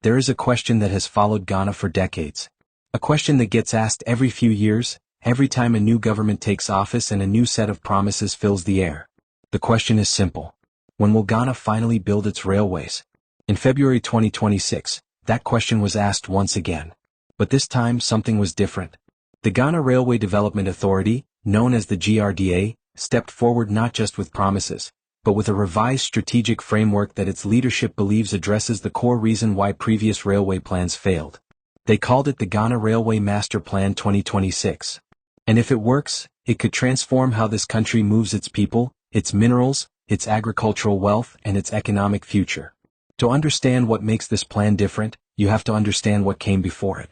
There is a question that has followed Ghana for decades. A question that gets asked every few years, every time a new government takes office and a new set of promises fills the air. The question is simple. When will Ghana finally build its railways? In February 2026, that question was asked once again. But this time something was different. The Ghana Railway Development Authority, known as the GRDA, stepped forward not just with promises, but with a revised strategic framework that its leadership believes addresses the core reason why previous railway plans failed. They called it the Ghana Railway Master Plan 2026. And if it works, it could transform how this country moves its people, its minerals, its agricultural wealth, and its economic future. To understand what makes this plan different, you have to understand what came before it.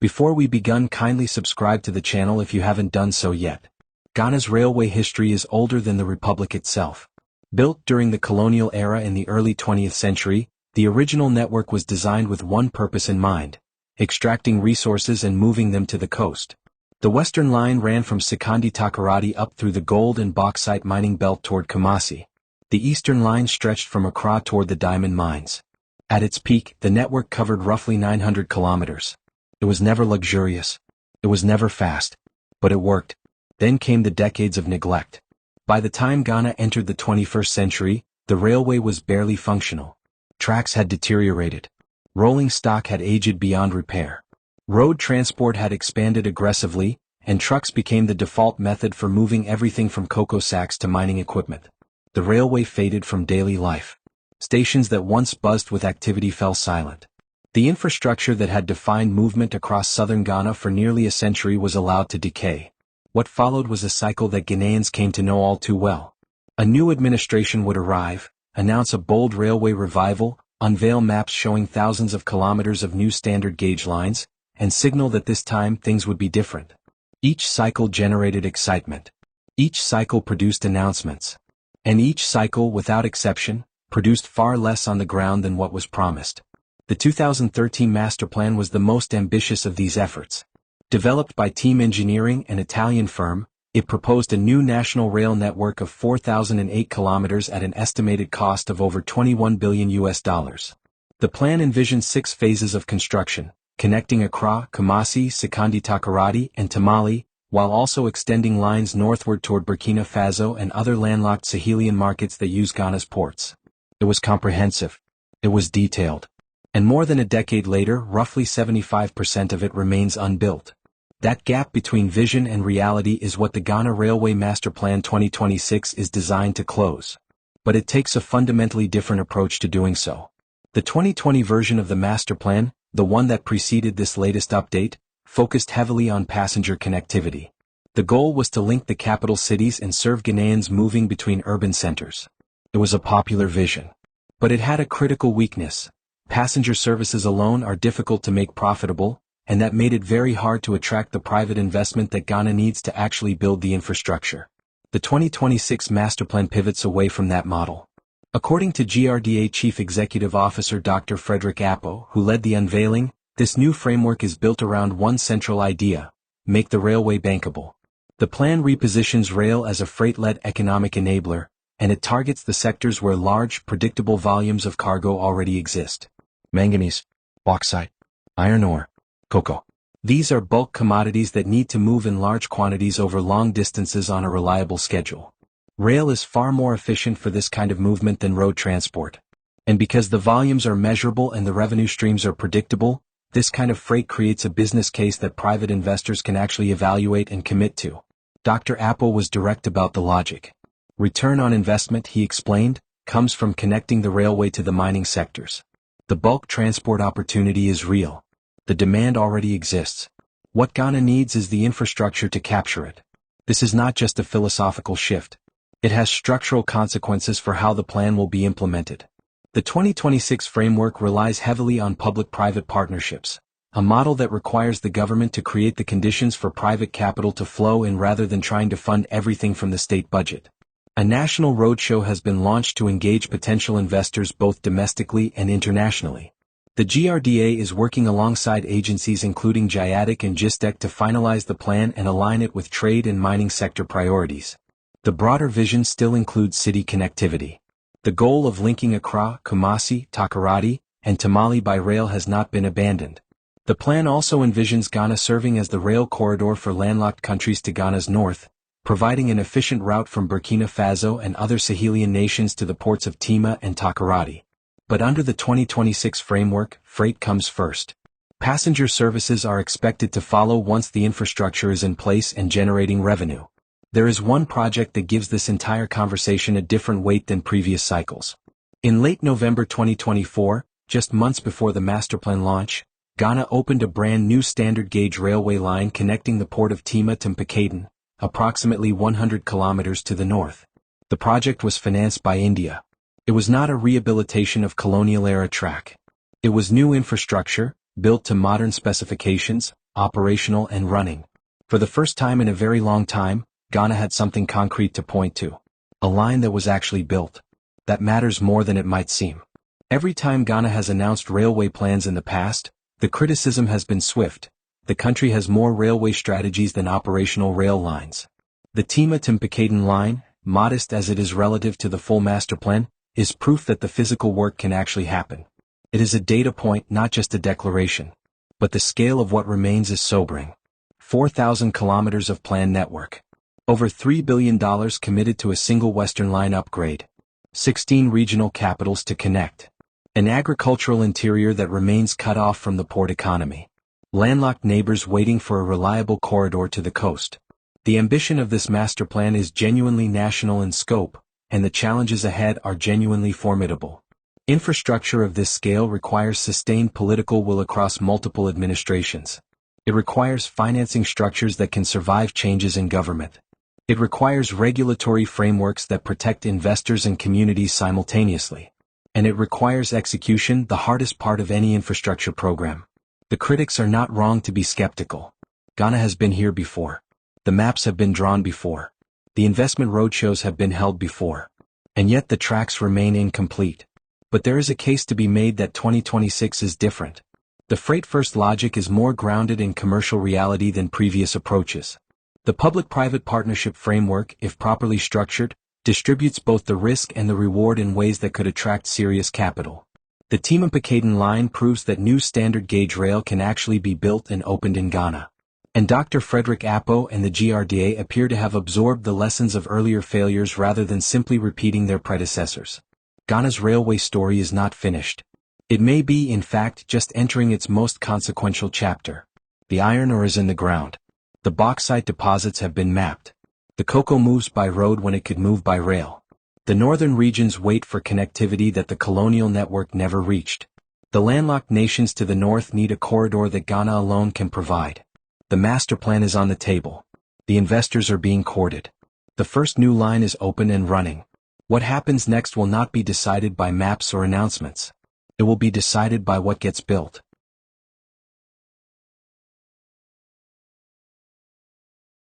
Before we begin, kindly subscribe to the channel if you haven't done so yet. Ghana's railway history is older than the Republic itself. Built during the colonial era in the early 20th century, the original network was designed with one purpose in mind: extracting resources and moving them to the coast. The western line ran from Sekandi Takoradi up through the gold and bauxite mining belt toward Kumasi. The eastern line stretched from Accra toward the diamond mines. At its peak, the network covered roughly 900 kilometers. It was never luxurious. It was never fast. But it worked. Then came the decades of neglect. By the time Ghana entered the 21st century, the railway was barely functional. Tracks had deteriorated. Rolling stock had aged beyond repair. Road transport had expanded aggressively, and trucks became the default method for moving everything from cocoa sacks to mining equipment. The railway faded from daily life. Stations that once buzzed with activity fell silent. The infrastructure that had defined movement across southern Ghana for nearly a century was allowed to decay. What followed was a cycle that Ghanaians came to know all too well. A new administration would arrive, announce a bold railway revival, unveil maps showing thousands of kilometers of new standard gauge lines, and signal that this time things would be different. Each cycle generated excitement. Each cycle produced announcements. And each cycle, without exception, produced far less on the ground than what was promised. The 2013 Master Plan was the most ambitious of these efforts. Developed by Team Engineering, an Italian firm, it proposed a new national rail network of 4,008 kilometers at an estimated cost of over $21 billion. The plan envisioned 6 phases of construction, connecting Accra, Kumasi, Sekandi Takoradi, and Tamale, while also extending lines northward toward Burkina Faso and other landlocked Sahelian markets that use Ghana's ports. It was comprehensive. It was detailed. And more than a decade later, roughly 75% of it remains unbuilt. That gap between vision and reality is what the Ghana Railway Master Plan 2026 is designed to close. But it takes a fundamentally different approach to doing so. The 2020 version of the Master Plan, the one that preceded this latest update, focused heavily on passenger connectivity. The goal was to link the capital cities and serve Ghanaians moving between urban centers. It was a popular vision. But it had a critical weakness. Passenger services alone are difficult to make profitable, and that made it very hard to attract the private investment that Ghana needs to actually build the infrastructure. The 2026 Master Plan pivots away from that model. According to GRDA Chief Executive Officer Dr. Frederick Appoh, who led the unveiling, this new framework is built around one central idea: make the railway bankable. The plan repositions rail as a freight-led economic enabler, and it targets the sectors where large, predictable volumes of cargo already exist. Manganese, bauxite, iron ore, cocoa. These are bulk commodities that need to move in large quantities over long distances on a reliable schedule. Rail is far more efficient for this kind of movement than road transport. And because the volumes are measurable and the revenue streams are predictable, this kind of freight creates a business case that private investors can actually evaluate and commit to. Dr. Appoh was direct about the logic. Return on investment, he explained, comes from connecting the railway to the mining sectors. The bulk transport opportunity is real. The demand already exists. What Ghana needs is the infrastructure to capture it. This is not just a philosophical shift. It has structural consequences for how the plan will be implemented. The 2026 framework relies heavily on public-private partnerships, a model that requires the government to create the conditions for private capital to flow in rather than trying to fund everything from the state budget. A national roadshow has been launched to engage potential investors both domestically and internationally. The GRDA is working alongside agencies including GIADIC and GISTEC to finalize the plan and align it with trade and mining sector priorities. The broader vision still includes city connectivity. The goal of linking Accra, Kumasi, Takoradi, and Tamale by rail has not been abandoned. The plan also envisions Ghana serving as the rail corridor for landlocked countries to Ghana's north, providing an efficient route from Burkina Faso and other Sahelian nations to the ports of Tema and Takoradi. But under the 2026 framework, freight comes first. Passenger services are expected to follow once the infrastructure is in place and generating revenue. There is one project that gives this entire conversation a different weight than previous cycles. In late November 2024, just months before the masterplan launch, Ghana opened a brand new standard gauge railway line connecting the port of Tema to Mpakadan, approximately 100 kilometers to the north. The project was financed by India. It was not a rehabilitation of colonial-era track. It was new infrastructure, built to modern specifications, operational and running. For the first time in a very long time, Ghana had something concrete to point to. A line that was actually built. That matters more than it might seem. Every time Ghana has announced railway plans in the past, the criticism has been swift. The country has more railway strategies than operational rail lines. The Tema to Mpakadan line, modest as it is relative to the full master plan, is proof that the physical work can actually happen. It is a data point, not just a declaration. But the scale of what remains is sobering. 4,000 kilometers of planned network. Over $3 billion committed to a single Western line upgrade. 16 regional capitals to connect. An agricultural interior that remains cut off from the port economy. Landlocked neighbors waiting for a reliable corridor to the coast. The ambition of this master plan is genuinely national in scope, and the challenges ahead are genuinely formidable. Infrastructure of this scale requires sustained political will across multiple administrations. It requires financing structures that can survive changes in government. It requires regulatory frameworks that protect investors and communities simultaneously. And it requires execution, the hardest part of any infrastructure program. The critics are not wrong to be skeptical. Ghana has been here before. The maps have been drawn before. The investment roadshows have been held before. And yet the tracks remain incomplete. But there is a case to be made that 2026 is different. The freight-first logic is more grounded in commercial reality than previous approaches. The public-private partnership framework, if properly structured, distributes both the risk and the reward in ways that could attract serious capital. The Tema Mpakadan line proves that new standard gauge rail can actually be built and opened in Ghana. And Dr. Frederick Appoh and the GRDA appear to have absorbed the lessons of earlier failures rather than simply repeating their predecessors. Ghana's railway story is not finished. It may be, in fact, just entering its most consequential chapter. The iron ore is in the ground. The bauxite deposits have been mapped. The cocoa moves by road when it could move by rail. The northern regions wait for connectivity that the colonial network never reached. The landlocked nations to the north need a corridor that Ghana alone can provide. The master plan is on the table. The investors are being courted. The first new line is open and running. What happens next will not be decided by maps or announcements. It will be decided by what gets built.